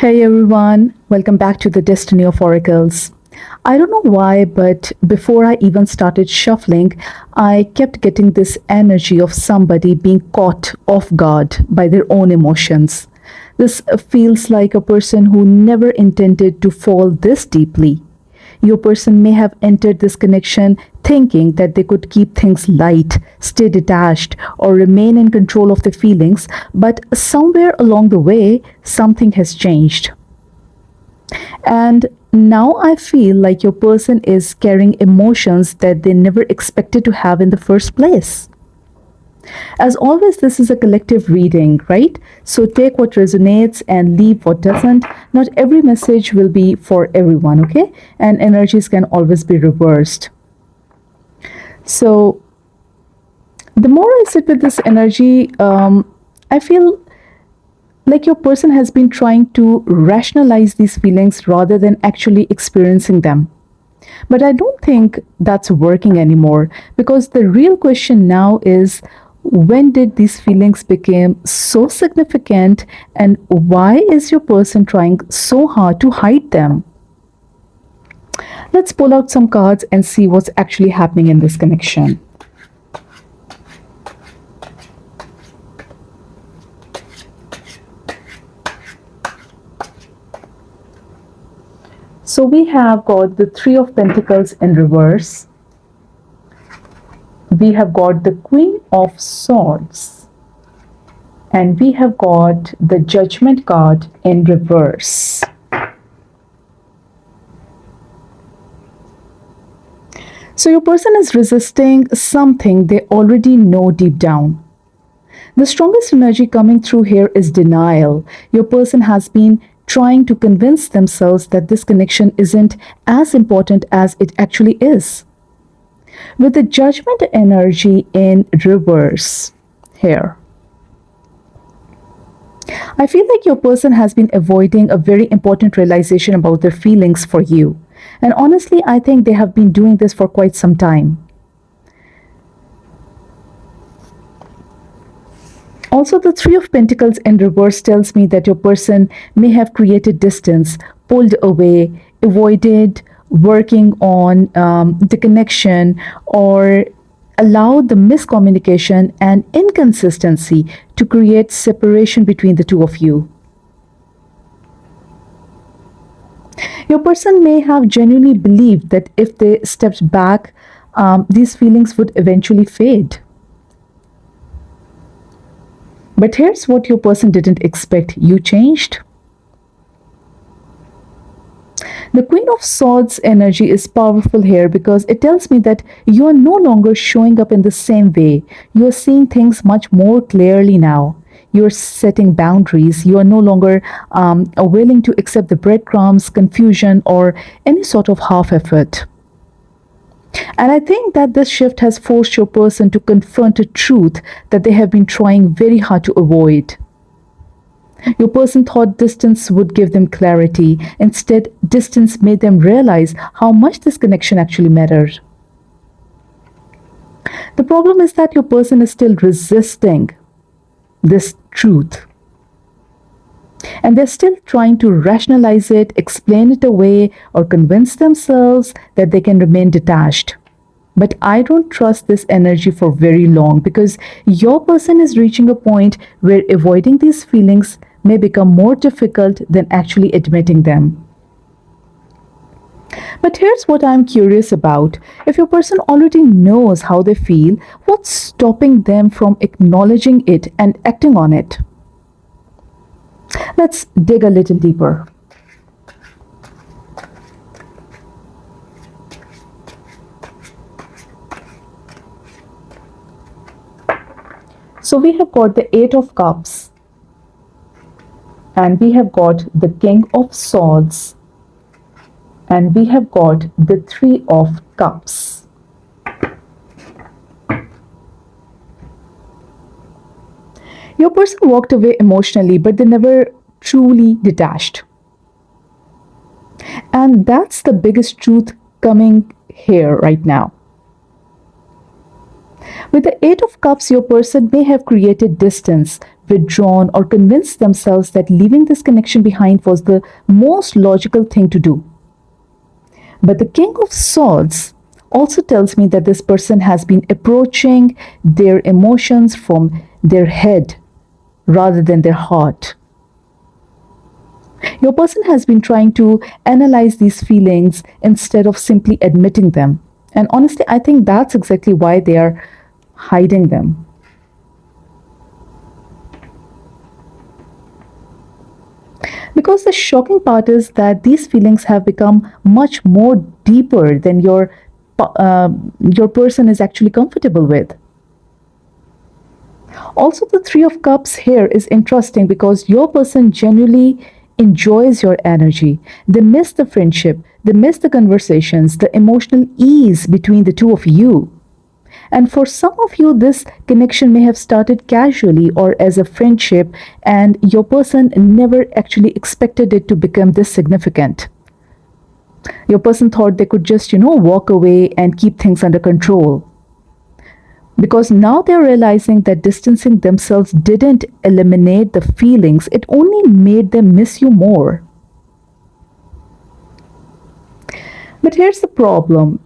Hey everyone, welcome back to the Destiny of Oracles. I don't know why, but before I even started shuffling, I kept getting this energy of somebody being caught off guard by their own emotions. This feels like a person who never intended to fall this deeply. Your person may have entered this connection thinking that they could keep things light, stay detached, or remain in control of the feelings, but somewhere along the way, something has changed. And now I feel like your person is carrying emotions that they never expected to have in the first place. As always, this is a collective reading, right? So take what resonates and leave what doesn't. Not every message will be for everyone, okay? And energies can always be reversed. So the more I sit with this energy, I feel like your person has been trying to rationalize these feelings rather than actually experiencing them. But I don't think that's working anymore because the real question now is when did these feelings become so significant and why is your person trying so hard to hide them? Let's pull out some cards and see what's actually happening in this connection. So we have got the Three of Pentacles in reverse. We have got the Queen of Swords. And we have got the Judgment card in reverse. So your person is resisting something they already know deep down. The strongest energy coming through here is denial. Your person has been trying to convince themselves that this connection isn't as important as it actually is. With the judgment energy in reverse here, I feel like your person has been avoiding a very important realization about their feelings for you. And honestly, I think they have been doing this for quite some time. Also, the Three of Pentacles in reverse tells me that your person may have created distance, pulled away, avoided working on the connection, or allowed the miscommunication and inconsistency to create separation between the two of you. Your person may have genuinely believed that if they stepped back, these feelings would eventually fade. But here's what your person didn't expect: you changed. The Queen of Swords energy is powerful here because it tells me that you are no longer showing up in the same way. You are seeing things much more clearly now. You're setting boundaries. You are no longer willing to accept the breadcrumbs, confusion, or any sort of half effort. And I think that this shift has forced your person to confront a truth that they have been trying very hard to avoid. Your person thought distance would give them clarity. Instead, distance made them realize how much this connection actually mattered. The problem is that your person is still resisting this truth. And they're still trying to rationalize it, explain it away, or convince themselves that they can remain detached. But I don't trust this energy for very long because your person is reaching a point where avoiding these feelings may become more difficult than actually admitting them. But here's what I'm curious about. If your person already knows how they feel, what's stopping them from acknowledging it and acting on it? Let's dig a little deeper. So we have got the Eight of Cups and we have got the King of Swords and we have got the Three of Cups. Your person walked away emotionally, but they never truly detached. And that's the biggest truth coming here right now. With the Eight of Cups, your person may have created distance, withdrawn, or convinced themselves that leaving this connection behind was the most logical thing to do. But the King of Swords also tells me that this person has been approaching their emotions from their head rather than their heart. Your person has been trying to analyze these feelings instead of simply admitting them. And honestly, I think that's exactly why they are hiding them. Because the shocking part is that these feelings have become much more deeper than your person is actually comfortable with. Also, the Three of Cups here is interesting because your person genuinely enjoys your energy. They miss the friendship, they miss the conversations, the emotional ease between the two of you. And for some of you, this connection may have started casually or as a friendship, and your person never actually expected it to become this significant. Your person thought they could just, walk away and keep things under control. Because now they're realizing that distancing themselves didn't eliminate the feelings, it only made them miss you more. But here's the problem: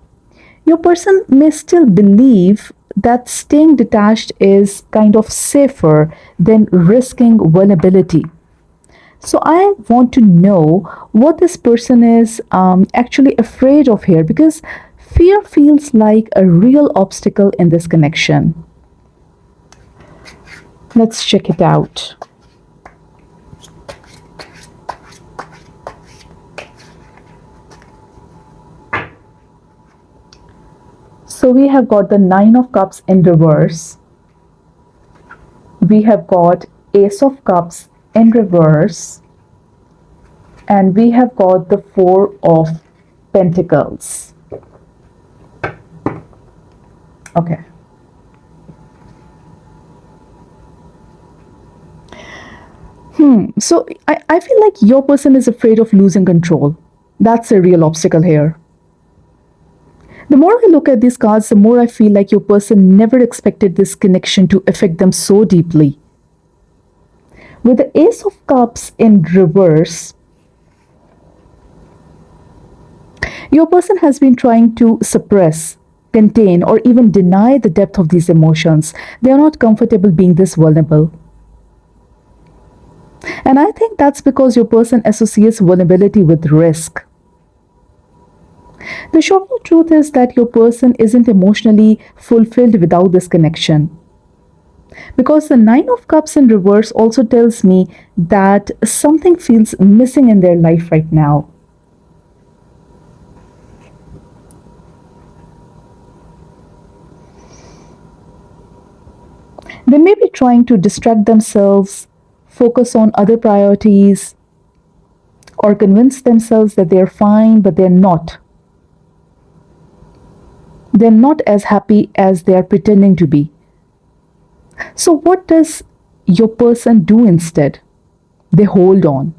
your person may still believe that staying detached is kind of safer than risking vulnerability. So I want to know what this person is actually afraid of here, because fear feels like a real obstacle in this connection. Let's check it out. So we have got the Nine of Cups in reverse. We have got Ace of Cups in reverse. And we have got the Four of Pentacles. Okay. So I feel like your person is afraid of losing control. That's a real obstacle here. The more I look at these cards, the more I feel like your person never expected this connection to affect them so deeply. With the Ace of Cups in reverse, your person has been trying to suppress, contain, or even deny the depth of these emotions. They are not comfortable being this vulnerable. And I think that's because your person associates vulnerability with risk. The shocking truth is that your person isn't emotionally fulfilled without this connection. Because the Nine of Cups in reverse also tells me that something feels missing in their life right now. They may be trying to distract themselves, focus on other priorities, or convince themselves that they're fine, but they're not. They're not as happy as they are pretending to be. So, what does your person do instead? They hold on.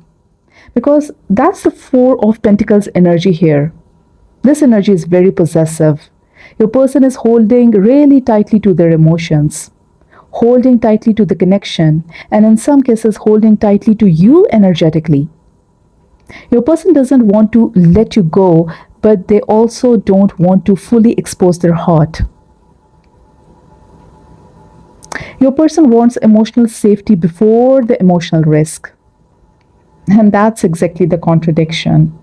Because that's the Four of Pentacles energy here. This energy is very possessive. Your person is holding really tightly to their emotions, holding tightly to the connection, and in some cases, holding tightly to you energetically. Your person doesn't want to let you go, but they also don't want to fully expose their heart. Your person wants emotional safety before the emotional risk. And that's exactly the contradiction.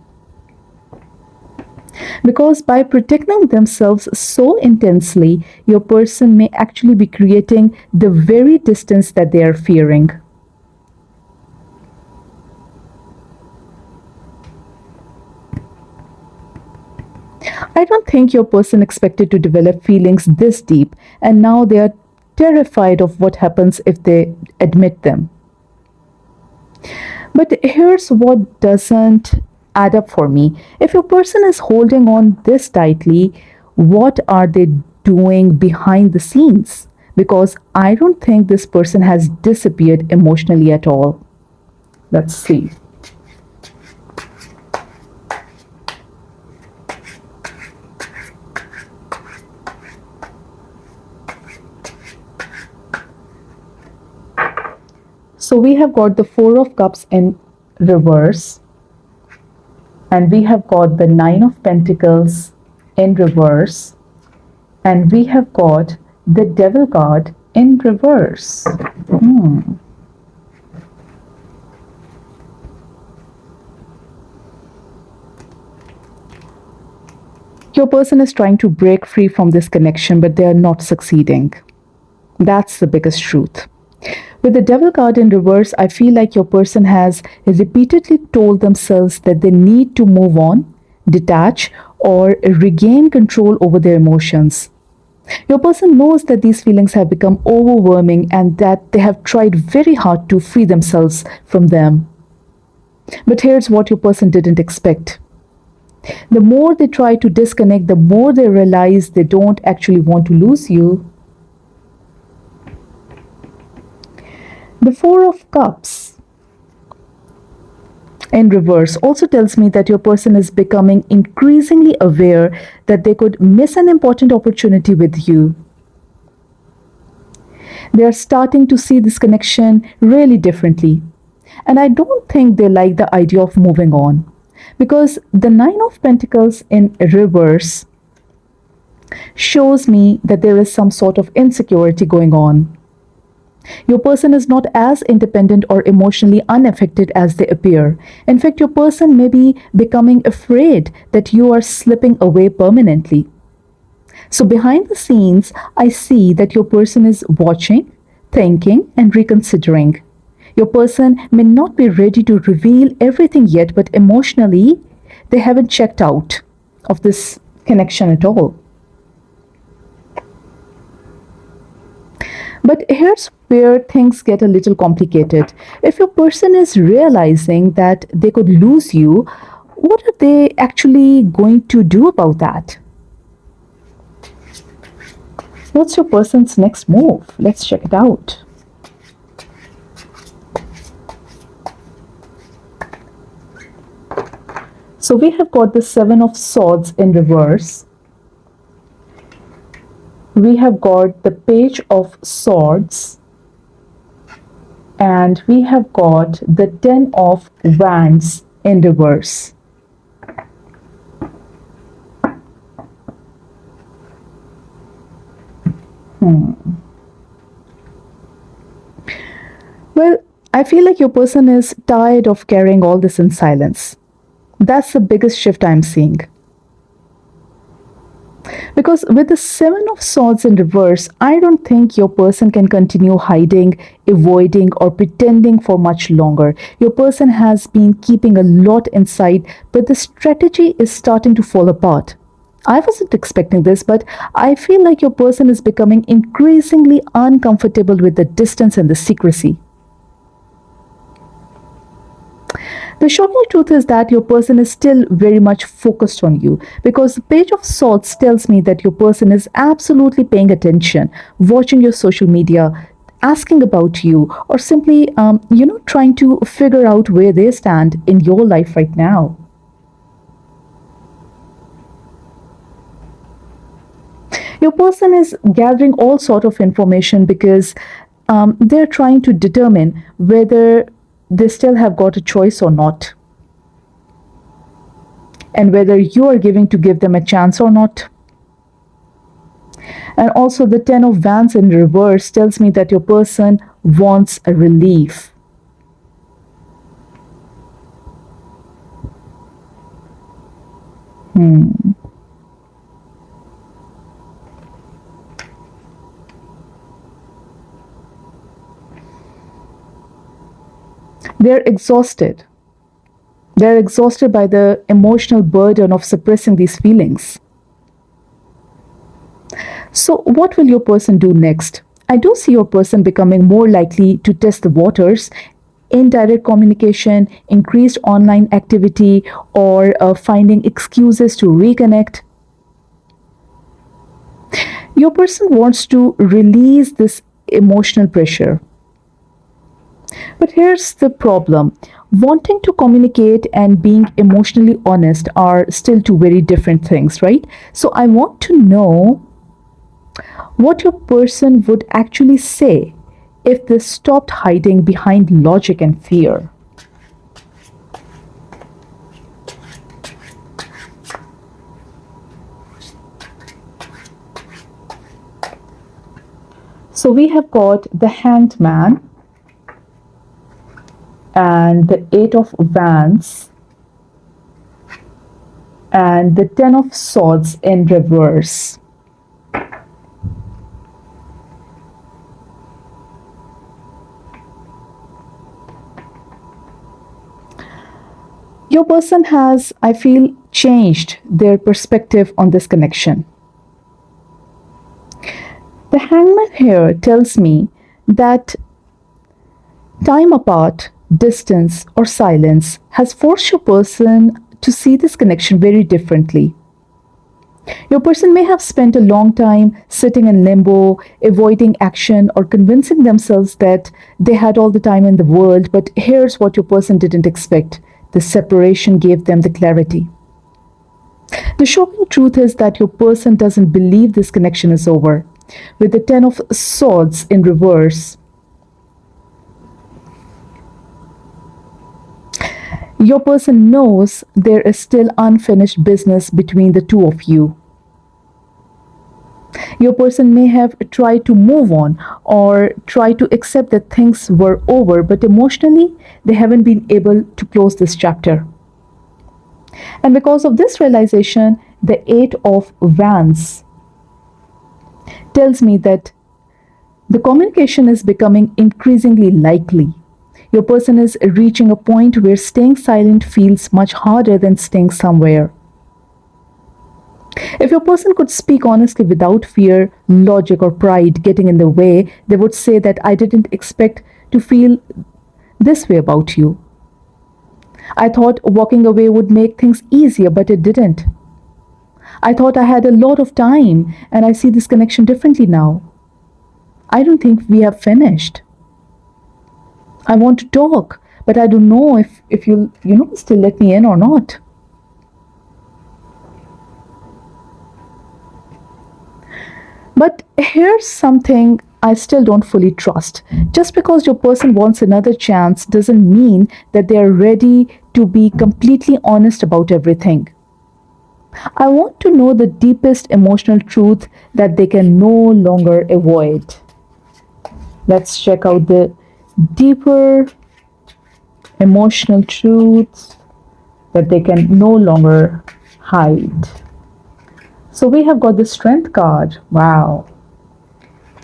Because by protecting themselves so intensely, your person may actually be creating the very distance that they are fearing. I don't think your person expected to develop feelings this deep, and now they are terrified of what happens if they admit them. But here's what doesn't add up for me. If your person is holding on this tightly, what are they doing behind the scenes? Because I don't think this person has disappeared emotionally at all. Let's see. So we have got the Four of Cups in reverse, and we have got the Nine of Pentacles in reverse, and we have got the Devil card in reverse. Your person is trying to break free from this connection, but they are not succeeding. That's the biggest truth. With the Devil card in reverse, I feel like your person has repeatedly told themselves that they need to move on, detach, or regain control over their emotions. Your person knows that these feelings have become overwhelming and that they have tried very hard to free themselves from them. But here's what your person didn't expect. The more they try to disconnect, the more they realize they don't actually want to lose you. The Four of Cups in reverse also tells me that your person is becoming increasingly aware that they could miss an important opportunity with you. They are starting to see this connection really differently. And I don't think they like the idea of moving on. Because the Nine of Pentacles in reverse shows me that there is some sort of insecurity going on. Your person is not as independent or emotionally unaffected as they appear. In fact, your person may be becoming afraid that you are slipping away permanently. So, behind the scenes, I see that your person is watching, thinking, and reconsidering. Your person may not be ready to reveal everything yet, but emotionally, they haven't checked out of this connection at all. But here's where things get a little complicated. If your person is realizing that they could lose you, what are they actually going to do about that? What's your person's next move? Let's check it out. So we have got the Seven of Swords in reverse. We have got the Page of Swords. And we have got the Ten of Wands in reverse. Well, I feel like your person is tired of carrying all this in silence. That's the biggest shift I'm seeing. Because with the Seven of Swords in reverse, I don't think your person can continue hiding, avoiding, or pretending for much longer. Your person has been keeping a lot inside, but the strategy is starting to fall apart. I wasn't expecting this, but I feel like your person is becoming increasingly uncomfortable with the distance and the secrecy. The shocking truth is that your person is still very much focused on you because the Page of Swords tells me that your person is absolutely paying attention, watching your social media, asking about you, or simply, trying to figure out where they stand in your life right now. Your person is gathering all sort of information because they're trying to determine whether they still have got a choice or not, and whether you are giving to give them a chance or not. And also, the Ten of Wands in reverse tells me that your person wants a relief. They're exhausted. They're exhausted by the emotional burden of suppressing these feelings. So, what will your person do next? I do see your person becoming more likely to test the waters, indirect communication, increased online activity, or finding excuses to reconnect. Your person wants to release this emotional pressure. But here's the problem. Wanting to communicate and being emotionally honest are still two very different things, right? So I want to know what your person would actually say if they stopped hiding behind logic and fear. So we have got the Hanged Man and the Eight of Wands and the Ten of Swords in reverse. Your person has, I feel, changed their perspective on this connection. The Hangman here tells me that time apart, distance, or silence has forced your person to see this connection very differently. Your person may have spent a long time sitting in limbo, avoiding action, or convincing themselves that they had all the time in the world, but here's what your person didn't expect: the separation gave them the clarity. The shocking truth is that your person doesn't believe this connection is over. With the Ten of Swords in reverse, your person knows there is still unfinished business between the two of you. Your person may have tried to move on or try to accept that things were over, but emotionally, they haven't been able to close this chapter. And because of this realization, the Eight of Wands tells me that the communication is becoming increasingly likely. Your person is reaching a point where staying silent feels much harder than staying somewhere. If your person could speak honestly without fear, logic, or pride getting in the way, they would say that I didn't expect to feel this way about you. I thought walking away would make things easier, but it didn't. I thought I had a lot of time, and I see this connection differently now. I don't think we have finished. I want to talk, but I don't know if you'll still let me in or not. But here's something I still don't fully trust. Just because your person wants another chance doesn't mean that they are ready to be completely honest about everything. I want to know the deepest emotional truth that they can no longer avoid. Let's check out the deeper emotional truths that they can no longer hide. So we have got the Strength card. Wow.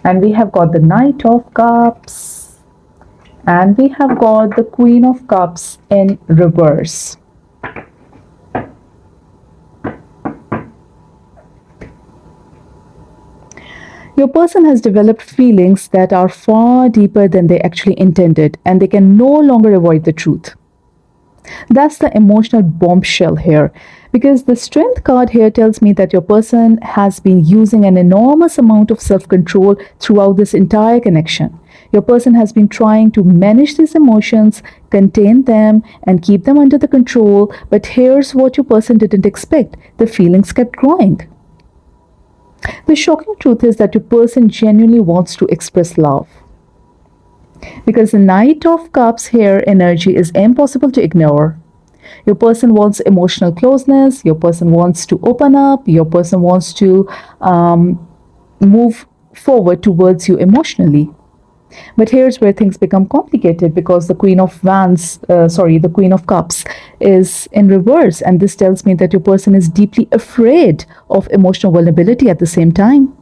And we have got the Knight of Cups. And we have got the Queen of Cups in reverse. Your person has developed feelings that are far deeper than they actually intended, and they can no longer avoid the truth. That's the emotional bombshell here, because the Strength card here tells me that your person has been using an enormous amount of self control throughout this entire connection. Your person has been trying to manage these emotions, contain them, and keep them under the control. But here's what your person didn't expect: the feelings kept growing. The shocking truth is that your person genuinely wants to express love. Because the Knight of Cups here energy is impossible to ignore. Your person wants emotional closeness, your person wants to open up, your person wants to move forward towards you emotionally. But here's where things become complicated, because the the Queen of Cups is in reverse, and this tells me that your person is deeply afraid of emotional vulnerability at the same time.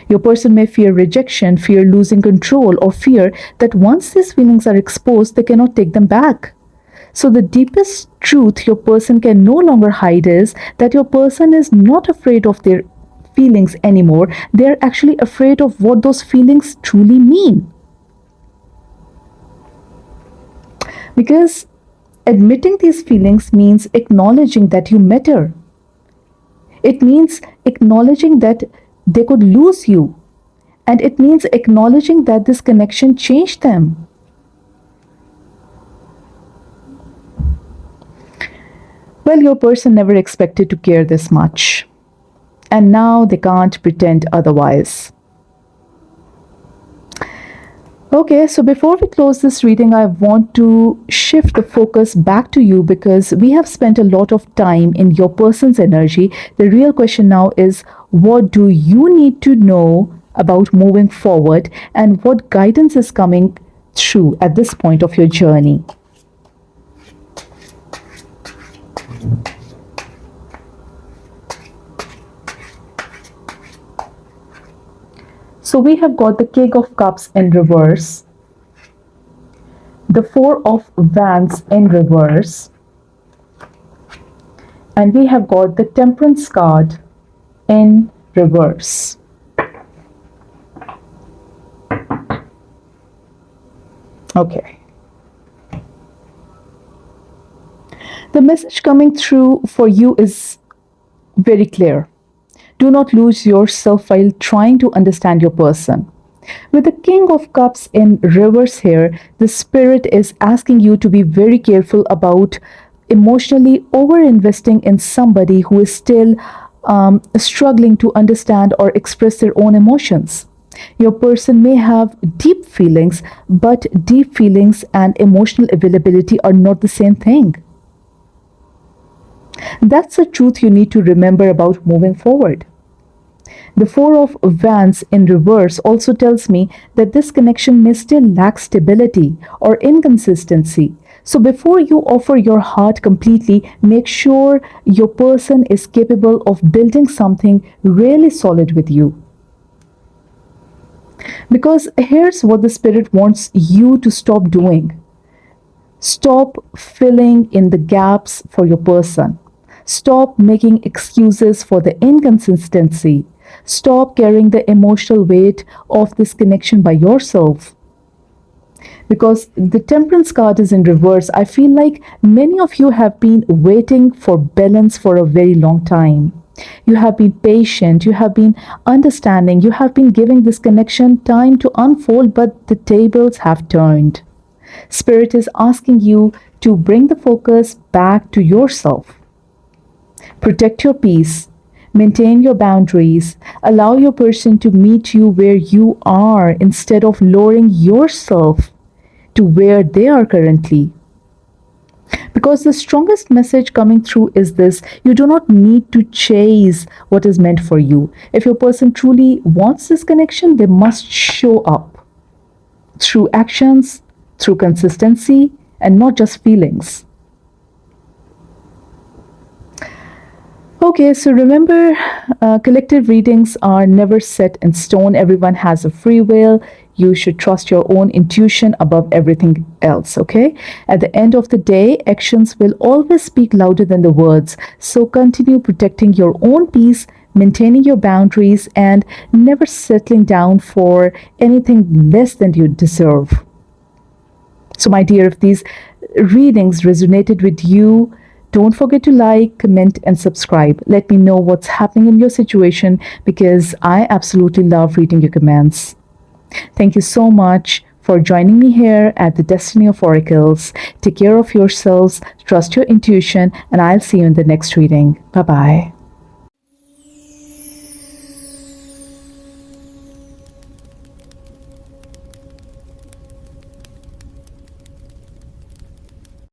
Your person may fear rejection, fear losing control, or fear that once these feelings are exposed, they cannot take them back. So, the deepest truth your person can no longer hide is that your person is not afraid of their feelings anymore. They're actually afraid of what those feelings truly mean. Because admitting these feelings means acknowledging that you matter. It means acknowledging that they could lose you. And it means acknowledging that this connection changed them. Well, your person never expected to care this much. And now they can't pretend otherwise. Okay, so before we close this reading, I want to shift the focus back to you because we have spent a lot of time in your person's energy. The real question now is, what do you need to know about moving forward, and what guidance is coming through at this point of your journey? So we have got the King of Cups in reverse, the Four of Wands in reverse, and we have got the Temperance card in reverse. Okay. The message coming through for you is very clear. Do not lose yourself while trying to understand your person. With the King of Cups in reverse here, the Spirit is asking you to be very careful about emotionally over investing in somebody who is still struggling to understand or express their own emotions. Your person may have deep feelings, but deep feelings and emotional availability are not the same thing. That's a truth you need to remember about moving forward. The Four of Wands in reverse also tells me that this connection may still lack stability or inconsistency. So, before you offer your heart completely, make sure your person is capable of building something really solid with you. Because here's what the Spirit wants you to stop doing: stop filling in the gaps for your person. Stop making excuses for the inconsistency. Stop carrying the emotional weight of this connection by yourself. Because the Temperance card is in reverse, I feel like many of you have been waiting for balance for a very long time. You have been patient, you have been understanding, you have been giving this connection time to unfold, but the tables have turned. Spirit is asking you to bring the focus back to yourself. Protect your peace, maintain your boundaries, allow your person to meet you where you are instead of lowering yourself to where they are currently. Because the strongest message coming through is this: you do not need to chase what is meant for you. If your person truly wants this connection, they must show up through actions, through consistency, and not just feelings. Okay, so remember, collective readings are never set in stone. Everyone has a free will. You should trust your own intuition above everything else, okay? At the end of the day, actions will always speak louder than the words. So continue protecting your own peace, maintaining your boundaries, and never settling down for anything less than you deserve. So, my dear, if these readings resonated with you, don't forget to like, comment, and subscribe. Let me know what's happening in your situation because I absolutely love reading your comments. Thank you so much for joining me here at the Destiny of Oracles. Take care of yourselves, trust your intuition, and I'll see you in the next reading. Bye bye.